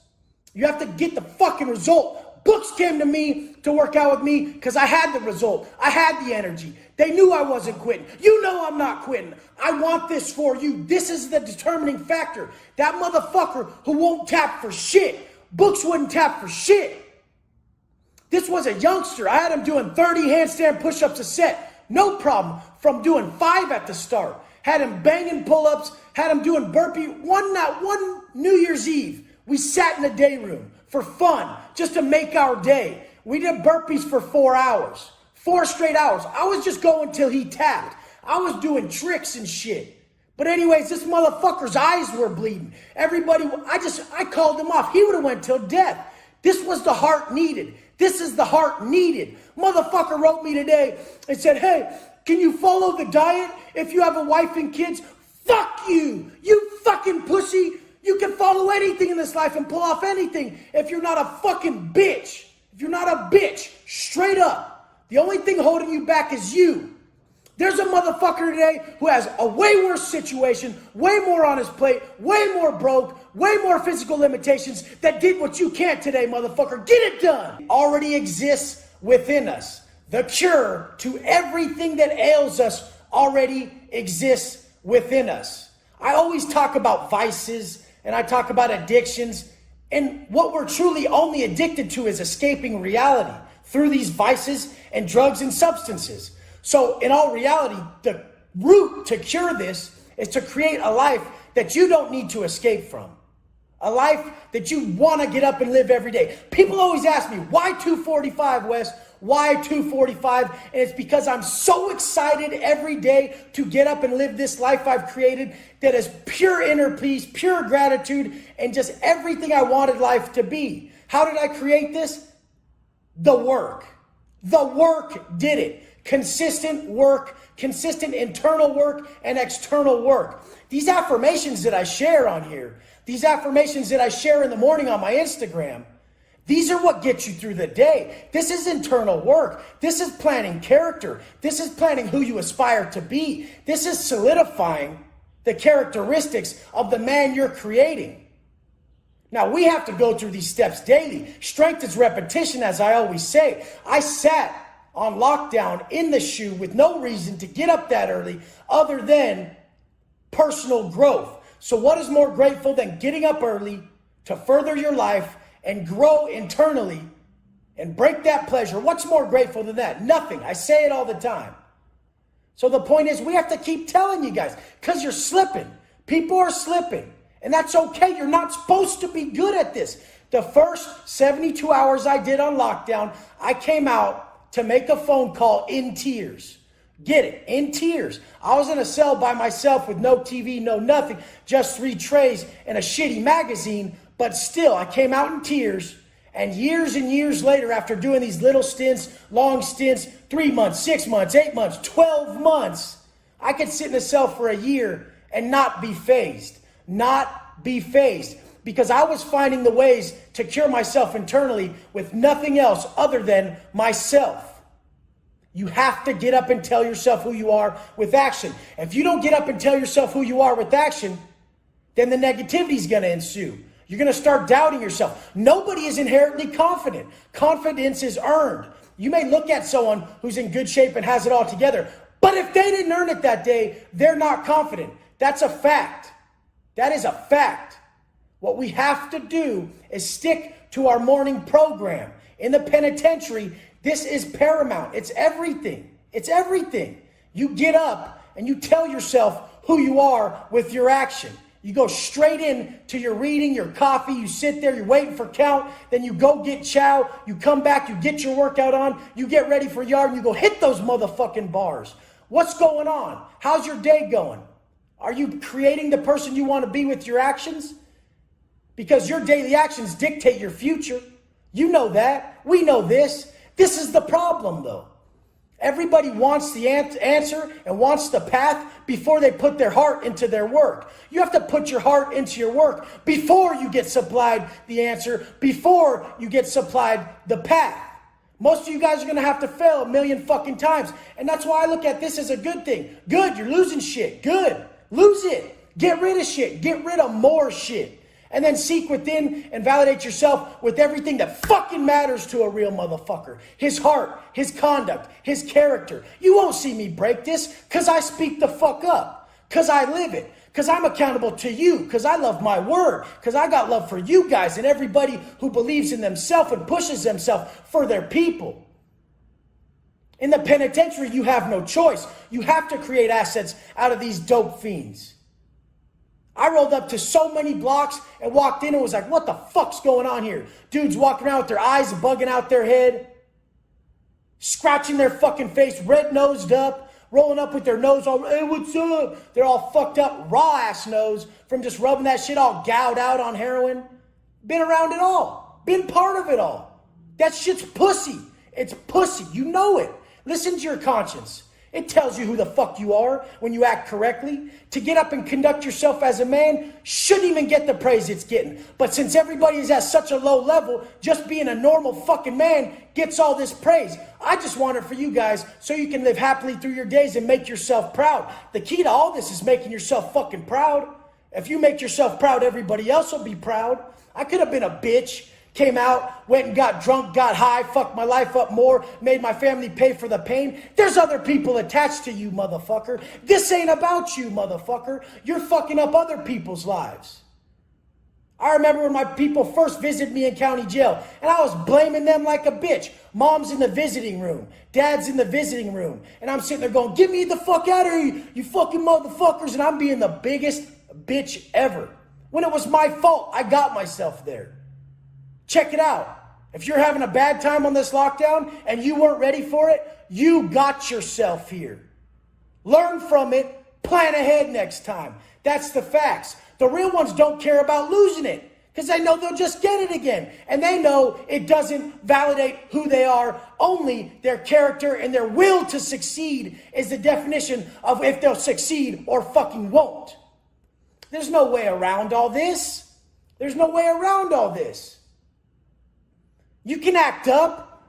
S1: You have to get the fucking result. Books came to me to work out with me because I had the result. I had the energy. They knew I wasn't quitting. You know I'm not quitting. I want this for you. This is the determining factor. That motherfucker who won't tap for shit. Books wouldn't tap for shit. This was a youngster. I had him doing 30 handstand push-ups a set. No problem. From doing 5 at the start. Had him banging pull-ups. Had him doing burpee. One New Year's Eve, we sat in the day room for fun, just to make our day. We did burpees for 4 hours. 4 straight hours. I was just going till he tapped. I was doing tricks and shit. But anyways, this motherfucker's eyes were bleeding. Everybody, I called him off. He would have went till death. This was the heart needed. This is the heart needed. Motherfucker wrote me today and said, hey, can you follow the diet if you have a wife and kids? Fuck you, you fucking pussy. You can follow anything in this life and pull off anything if you're not a fucking bitch. If you're not a bitch, straight up. The only thing holding you back is you. There's a motherfucker today who has a way worse situation, way more on his plate, way more broke, way more physical limitations that did what you can't today, motherfucker. Get it done. It already exists within us. The cure to everything that ails us already exists within us. I always talk about vices and I talk about addictions, and what we're truly only addicted to is escaping reality through these vices and drugs and substances. So in all reality, the root to cure this is to create a life that you don't need to escape from. A life that you want to get up and live every day. People always ask me, why 245, Wes? Why 245? And it's because I'm so excited every day to get up and live this life I've created that is pure inner peace, pure gratitude, and just everything I wanted life to be. How did I create this? The work. The work did it. Consistent work, consistent internal work and external work. These affirmations that I share on here, these affirmations that I share in the morning on my Instagram, these are what get you through the day. This is internal work. This is planning character. This is planning who you aspire to be. This is solidifying the characteristics of the man you're creating. Now, we have to go through these steps daily. Strength is repetition, as I always say. I sat on lockdown in the shoe with no reason to get up that early other than personal growth. So what is more grateful than getting up early to further your life and grow internally and break that pleasure? What's more grateful than that? Nothing. I say it all the time. So the point is, we have to keep telling you guys, because you're slipping. People are slipping. And that's okay. You're not supposed to be good at this. The first 72 hours I did on lockdown, I came out to make a phone call in tears. Get it? In tears. I was in a cell by myself with no TV, no nothing, just 3 trays and a shitty magazine, but still, I came out in tears. And years later, after doing these little stints, long stints, 3 months, 6 months, 8 months, 12 months, I could sit in a cell for a year and not be fazed. Not be fazed. Because I was finding the ways to cure myself internally with nothing else other than myself. You have to get up and tell yourself who you are with action. If you don't get up and tell yourself who you are with action, then the negativity is going to ensue. You're going to start doubting yourself. Nobody is inherently confident. Confidence is earned. You may look at someone who's in good shape and has it all together, but if they didn't earn it that day, they're not confident. That's a fact. That is a fact. What we have to do is stick to our morning program. In the penitentiary, this is paramount. It's everything. It's everything. You get up and you tell yourself who you are with your action. You go straight in to your reading, your coffee, you sit there, you're waiting for count, then you go get chow, you come back, you get your workout on, you get ready for yard, and you go hit those motherfucking bars. What's going on? How's your day going? Are you creating the person you want to be with your actions? Because your daily actions dictate your future. You know that. We know this. This is the problem, though. Everybody wants the answer and wants the path before they put their heart into their work. You have to put your heart into your work before you get supplied the answer, before you get supplied the path. Most of you guys are going to have to fail a million fucking times. And that's why I look at this as a good thing. Good, you're losing shit. Good. Lose it. Get rid of shit. Get rid of more shit. And then seek within and validate yourself with everything that fucking matters to a real motherfucker. His heart, his conduct, his character. You won't see me break this because I speak the fuck up. Because I live it. Because I'm accountable to you. Because I love my word. Because I got love for you guys and everybody who believes in themselves and pushes themselves for their people. In the penitentiary, you have no choice. You have to create assets out of these dope fiends. I rolled up to so many blocks and walked in and was like, what the fuck's going on here? Dudes walking around with their eyes bugging out their head, scratching their fucking face, red-nosed up, rolling up with their nose all, hey, what's up? They're all fucked up, raw-ass nose from just rubbing that shit all gouged out on heroin. Been around it all. Been part of it all. That shit's pussy. It's pussy. You know it. Listen to your conscience. It tells you who the fuck you are when you act correctly. To get up and conduct yourself as a man shouldn't even get the praise it's getting. But since everybody is at such a low level, just being a normal fucking man gets all this praise. I just want it for you guys so you can live happily through your days and make yourself proud. The key to all this is making yourself fucking proud. If you make yourself proud, everybody else will be proud. I could have been a bitch. Came out, went and got drunk, got high, fucked my life up more, made my family pay for the pain. There's other people attached to you, motherfucker. This ain't about you, motherfucker. You're fucking up other people's lives. I remember when my people first visited me in county jail, and I was blaming them like a bitch. Mom's in the visiting room. Dad's in the visiting room. And I'm sitting there going, get me the fuck out of here, you fucking motherfuckers. And I'm being the biggest bitch ever. When it was my fault, I got myself there. Check it out. If you're having a bad time on this lockdown and you weren't ready for it, you got yourself here. Learn from it. Plan ahead next time. That's the facts. The real ones don't care about losing it because they know they'll just get it again. And they know it doesn't validate who they are. Only their character and their will to succeed is the definition of if they'll succeed or fucking won't. There's no way around all this. There's no way around all this. You can act up.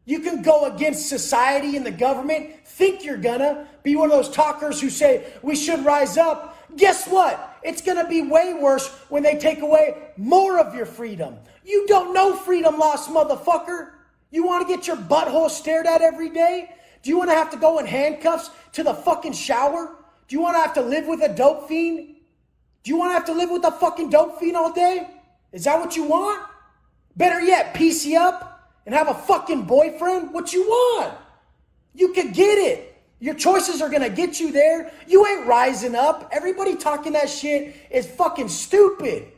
S1: You can go against society and the government. Think you're gonna be one of those talkers who say we should rise up. Guess what? It's gonna be way worse when they take away more of your freedom. You don't know freedom loss, motherfucker. You want to get your butthole stared at every day? Do you want to have to go in handcuffs to the fucking shower? Do you want to have to live with a dope fiend? Do you want to have to live with a fucking dope fiend all day? Is that what you want? Better yet, PC up and have a fucking boyfriend? What you want? You could get it. Your choices are going to get you there. You ain't rising up. Everybody talking that shit is fucking stupid.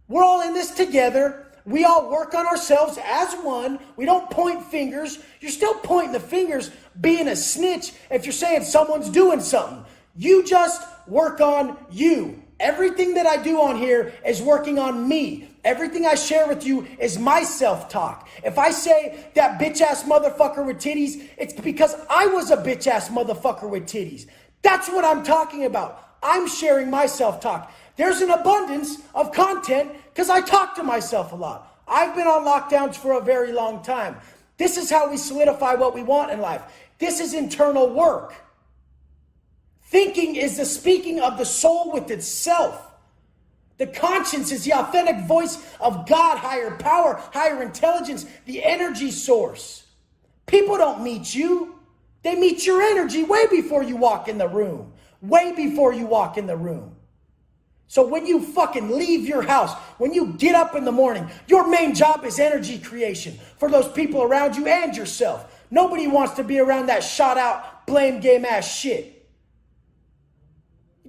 S1: We're all in this together. We all work on ourselves as one. We don't point fingers. You're still pointing the fingers, being a snitch if you're saying someone's doing something. You just work on you. Everything that I do on here is working on me. Everything I share with you is my self-talk. If I say that bitch-ass motherfucker with titties, it's because I was a bitch-ass motherfucker with titties. That's what I'm talking about. I'm sharing my self-talk. There's an abundance of content because I talk to myself a lot. I've been on lockdowns for a very long time. This is how we solidify what we want in life. This is internal work. Thinking is the speaking of the soul with itself. The conscience is the authentic voice of God, higher power, higher intelligence, the energy source. People don't meet you. They meet your energy way before you walk in the room. Way before you walk in the room. So when you fucking leave your house, when you get up in the morning, your main job is energy creation for those people around you and yourself. Nobody wants to be around that shot out, blame game ass shit.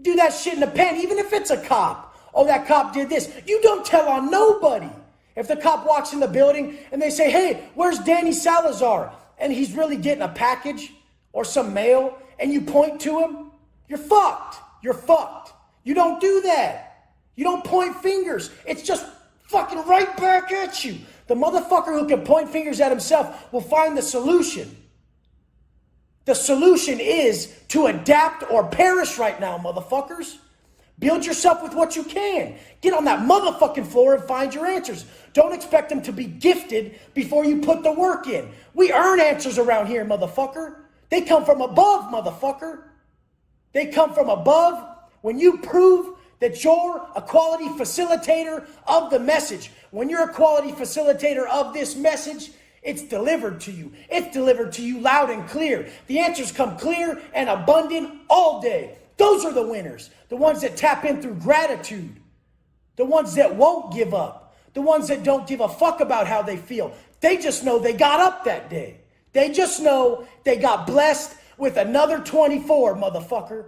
S1: Do that shit in the pen, even if it's a cop. Oh, that cop did this. You don't tell on nobody. If the cop walks in the building and they say, hey, where's Danny Salazar? And he's really getting a package or some mail and you point to him, you're fucked. You're fucked. You don't do that. You don't point fingers. It's just fucking right back at you. The motherfucker who can point fingers at himself will find the solution. The solution is to adapt or perish right now, motherfuckers. Build yourself with what you can. Get on that motherfucking floor and find your answers. Don't expect them to be gifted before you put the work in. We earn answers around here, motherfucker. They come from above, motherfucker. They come from above when you prove that you're a quality facilitator of the message. When you're a quality facilitator of this message, it's delivered to you. It's delivered to you loud and clear. The answers come clear and abundant all day. Those are the winners. The ones that tap in through gratitude. The ones that won't give up. The ones that don't give a fuck about how they feel. They just know they got up that day. They just know they got blessed with another 24, motherfucker.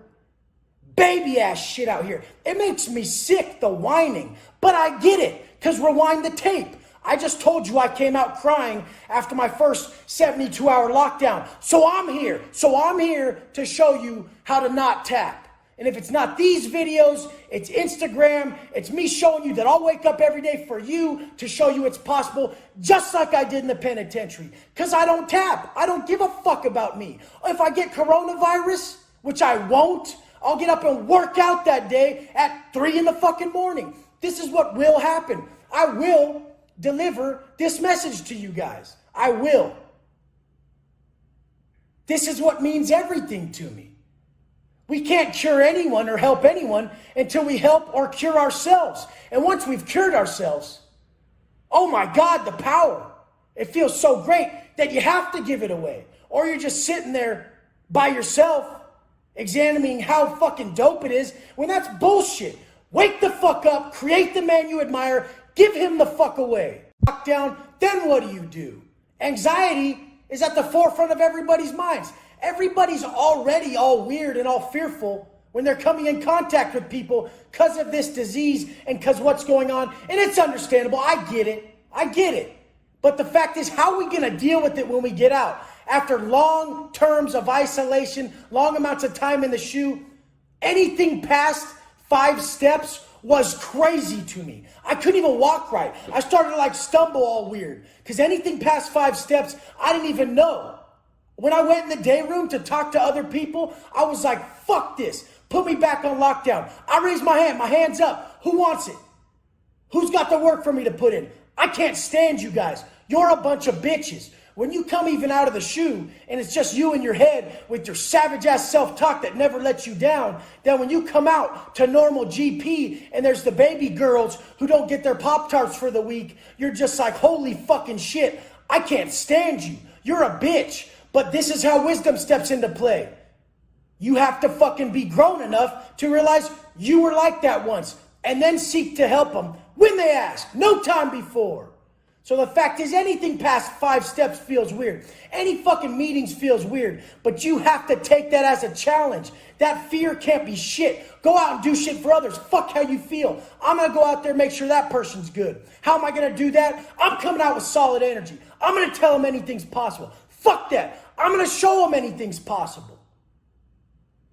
S1: Baby ass shit out here. It makes me sick, the whining. But I get it, because rewind the tape. I just told you I came out crying after my first 72-hour lockdown. So I'm here. So I'm here to show you how to not tap. And if it's not these videos, it's Instagram. It's me showing you that I'll wake up every day for you to show you it's possible, just like I did in the penitentiary. Because I don't tap. I don't give a fuck about me. If I get coronavirus, which I won't, I'll get up and work out that day at 3 in the fucking morning. This is what will happen. I will deliver this message to you guys. I will. This is what means everything to me. We can't cure anyone or help anyone until we help or cure ourselves. And once we've cured ourselves, oh my God, the power. It feels so great that you have to give it away. Or you're just sitting there by yourself examining how fucking dope it is when that's bullshit. Wake the fuck up, create the man you admire, give him the fuck away. Lockdown, then what do? Anxiety is at the forefront of everybody's minds. Everybody's already all weird and all fearful when they're coming in contact with people because of this disease and because what's going on. And it's understandable. I get it. But the fact is, how are we going to deal with it when we get out? After long terms of isolation, long amounts of time in the shoe, anything past 5 steps was crazy to me. I couldn't even walk right. I started to like stumble all weird because anything past 5 steps, I didn't even know. When I went in the day room to talk to other people, I was like, fuck this. Put me back on lockdown. I raised my hand. My hand's up. Who wants it? Who's got the work for me to put in? I can't stand you guys. You're a bunch of bitches. When you come even out of the shoe and it's just you in your head with your savage ass self-talk that never lets you down, then when you come out to normal GP and there's the baby girls who don't get their Pop-Tarts for the week, you're just like, holy fucking shit. I can't stand you. You're a bitch. But this is how wisdom steps into play. You have to fucking be grown enough to realize you were like that once and then seek to help them when they ask, no time before. So the fact is, anything past 5 steps feels weird. Any fucking meetings feels weird, but you have to take that as a challenge. That fear can't be shit. Go out and do shit for others. Fuck how you feel. I'm going to go out there and make sure that person's good. How am I going to do that? I'm coming out with solid energy. I'm going to tell them anything's possible. Fuck that. I'm going to show them anything's possible.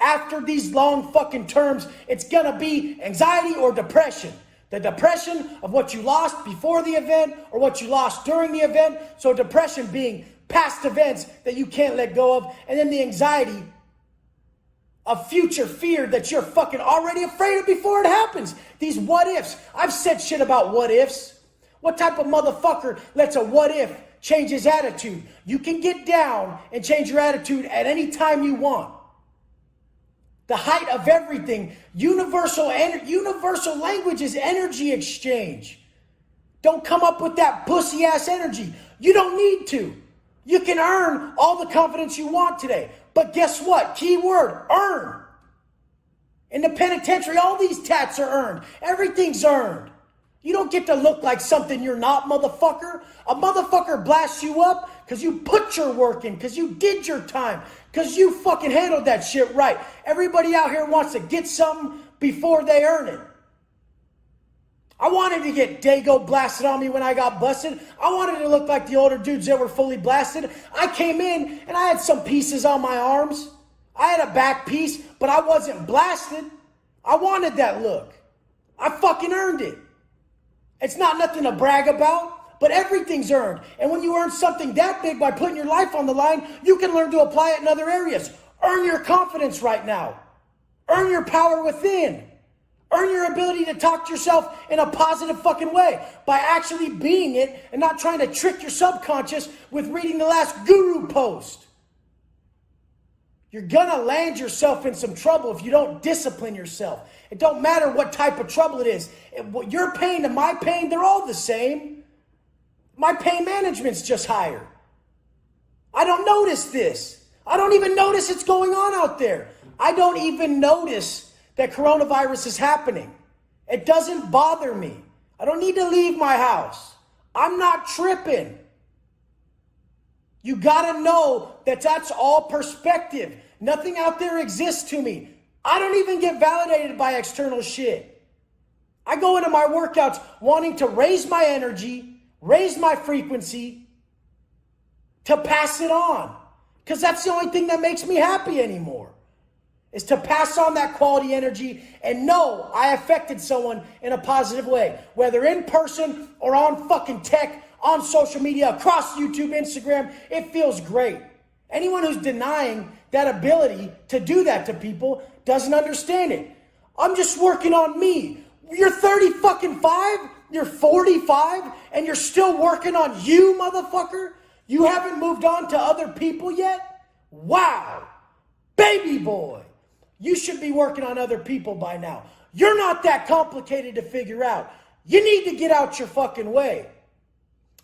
S1: After these long fucking terms, it's going to be anxiety or depression. The depression of what you lost before the event or what you lost during the event. So depression being past events that you can't let go of. And then the anxiety of future fear that you're fucking already afraid of before it happens. These what ifs. I've said shit about what ifs. What type of motherfucker lets a what if change his attitude? You can get down and change your attitude at any time you want. The height of everything, universal language is energy exchange. Don't come up with that pussy ass energy. You don't need to. You can earn all the confidence you want today. But guess what? Key word, earn. In the penitentiary, all these tats are earned. Everything's earned. You don't get to look like something you're not, motherfucker. A motherfucker blasts you up because you put your work in, because you did your time, because you fucking handled that shit right. Everybody out here wants to get something before they earn it. I wanted to get Dago blasted on me when I got busted. I wanted to look like the older dudes that were fully blasted. I came in and I had some pieces on my arms. I had a back piece, but I wasn't blasted. I wanted that look. I fucking earned it. It's not nothing to brag about, but everything's earned. And when you earn something that big by putting your life on the line, you can learn to apply it in other areas. Earn your confidence right now. Earn your power within. Earn your ability to talk to yourself in a positive fucking way by actually being it and not trying to trick your subconscious with reading the last guru post. You're gonna land yourself in some trouble if you don't discipline yourself. It don't matter what type of trouble it is. Your pain and my pain, they're all the same. My pain management's just higher. I don't notice this. I don't even notice it's going on out there. I don't even notice that coronavirus is happening. It doesn't bother me. I don't need to leave my house. I'm not tripping. You gotta know that that's all perspective. Nothing out there exists to me. I don't even get validated by external shit. I go into my workouts wanting to raise my energy, raise my frequency, to pass it on. Because that's the only thing that makes me happy anymore. is to pass on that quality energy and know I affected someone in a positive way, whether in person or on fucking tech, on social media, across YouTube, Instagram. It feels great. Anyone who's denying that ability to do that to people doesn't understand it. I'm just working on me. You're 30 fucking 5, you're 45, and you're still working on you, motherfucker? You haven't moved on to other people yet? Wow. Baby boy. You should be working on other people by now. You're not that complicated to figure out. You need to get out your fucking way.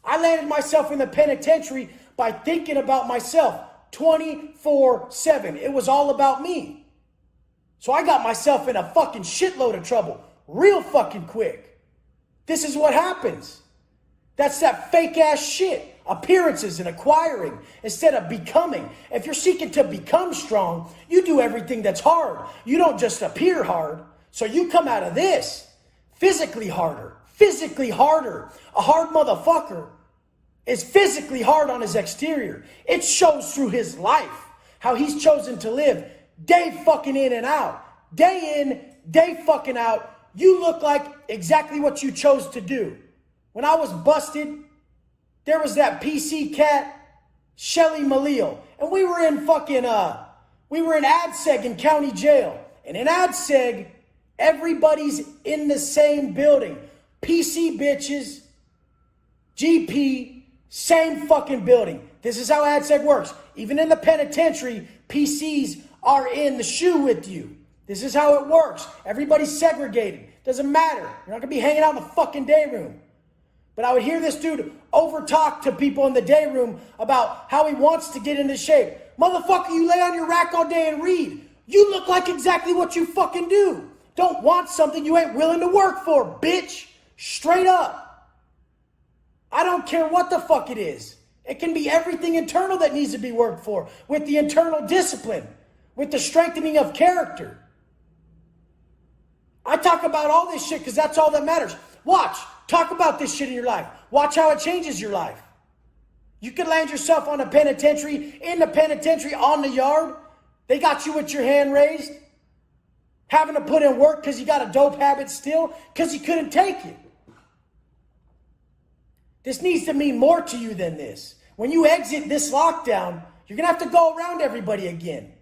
S1: I landed myself in the penitentiary by thinking about myself 24/7. It was all about me. So I got myself in a fucking shitload of trouble real fucking quick. This is what happens. That's that fake ass shit. Appearances and acquiring instead of becoming. If you're seeking to become strong, you do everything that's hard. You don't just appear hard. So you come out of this physically harder. Physically harder. A hard motherfucker is physically hard on his exterior. It shows through his life how he's chosen to live day fucking in and out. Day in, day fucking out. You look like exactly what you chose to do. When I was busted, there was that PC cat, Shelly Malil. And we were in ADSEG in county jail. And in ADSEG, everybody's in the same building. PC bitches, GP, same fucking building. This is how ADSEG works. Even in the penitentiary, PCs are in the shoe with you. This is how it works. Everybody's segregated. Doesn't matter. You're not going to be hanging out in the fucking day room. But I would hear this dude over-talk to people in the day room about how he wants to get into shape. Motherfucker, you lay on your rack all day and read. You look like exactly what you fucking do. Don't want something you ain't willing to work for, bitch. Straight up. I don't care what the fuck it is. It can be everything internal that needs to be worked for. With the internal discipline. With the strengthening of character. I talk about all this shit because that's all that matters. Watch. Talk about this shit in your life. Watch how it changes your life. You could land yourself on a penitentiary, in the penitentiary, on the yard. They got you with your hand raised. Having to put in work because you got a dope habit still, because you couldn't take it. This needs to mean more to you than this. When you exit this lockdown, you're going to have to go around everybody again.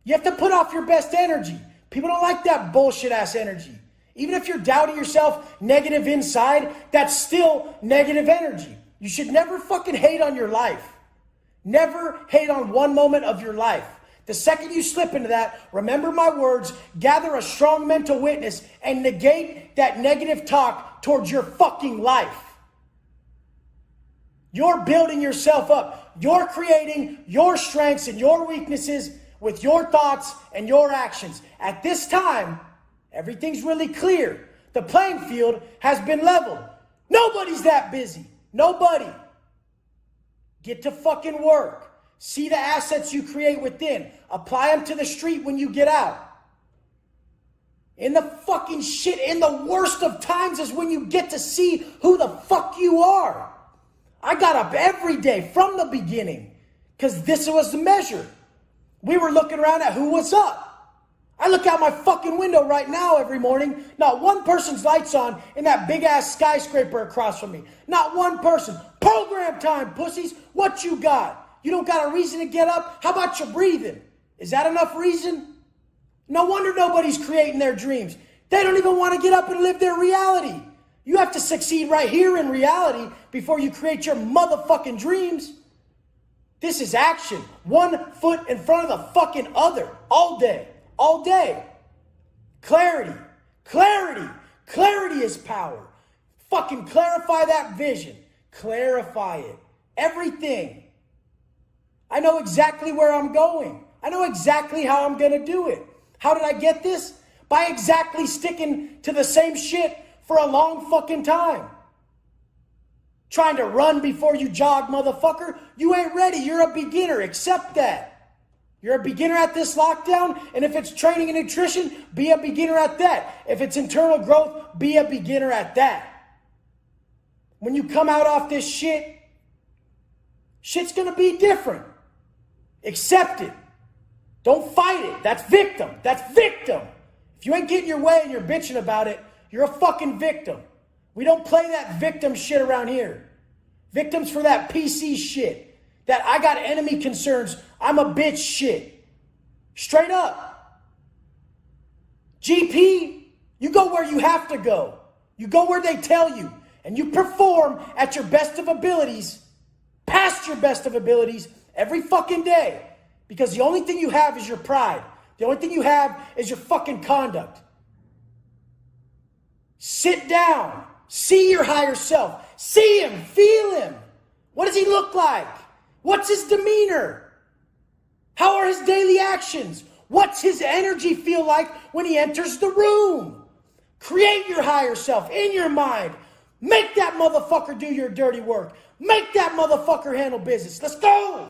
S1: You have to put off your best energy. People don't like that bullshit ass energy. Even if you're doubting yourself, negative inside, that's still negative energy. You should never fucking hate on your life. Never hate on one moment of your life. The second you slip into that, remember my words, gather a strong mental witness and negate that negative talk towards your fucking life. You're building yourself up. You're creating your strengths and your weaknesses with your thoughts and your actions. At this time, everything's really clear. The playing field has been leveled. Nobody's that busy. Nobody. Get to fucking work. See the assets you create within. Apply them to the street when you get out. In the fucking shit, in the worst of times is when you get to see who the fuck you are. I got up every day from the beginning because this was the measure. We were looking around at who was up. I look out my fucking window right now every morning. Not one person's lights on in that big ass skyscraper across from me. Not one person. Program time, pussies. What you got? You don't got a reason to get up? How about your breathing? Is that enough reason? No wonder nobody's creating their dreams. They don't even want to get up and live their reality. You have to succeed right here in reality before you create your motherfucking dreams. This is action. One foot in front of the fucking other. All day. All day. Clarity. Clarity. Clarity is power. Fucking clarify that vision. Clarify it. Everything. I know exactly where I'm going. I know exactly how I'm going to do it. How did I get this? By exactly sticking to the same shit for a long fucking time. Trying to run before you jog, motherfucker. You ain't ready. You're a beginner. Accept that. You're a beginner at this lockdown, and if it's training and nutrition, be a beginner at that. If it's internal growth, be a beginner at that. When you come out off this shit, shit's gonna be different. Accept it. Don't fight it. That's victim. That's victim. If you ain't getting your way and you're bitching about it, you're a fucking victim. We don't play that victim shit around here. Victims for that PC shit. That I got enemy concerns, I'm a bitch shit. Straight up. GP, you go where you have to go. You go where they tell you. And you perform at your best of abilities, past your best of abilities, every fucking day. Because the only thing you have is your pride. The only thing you have is your fucking conduct. Sit down. See your higher self. See him. Feel him. What does he look like? What's his demeanor? How are his daily actions? What's his energy feel like when he enters the room? Create your higher self in your mind. Make that motherfucker do your dirty work. Make that motherfucker handle business. Let's go.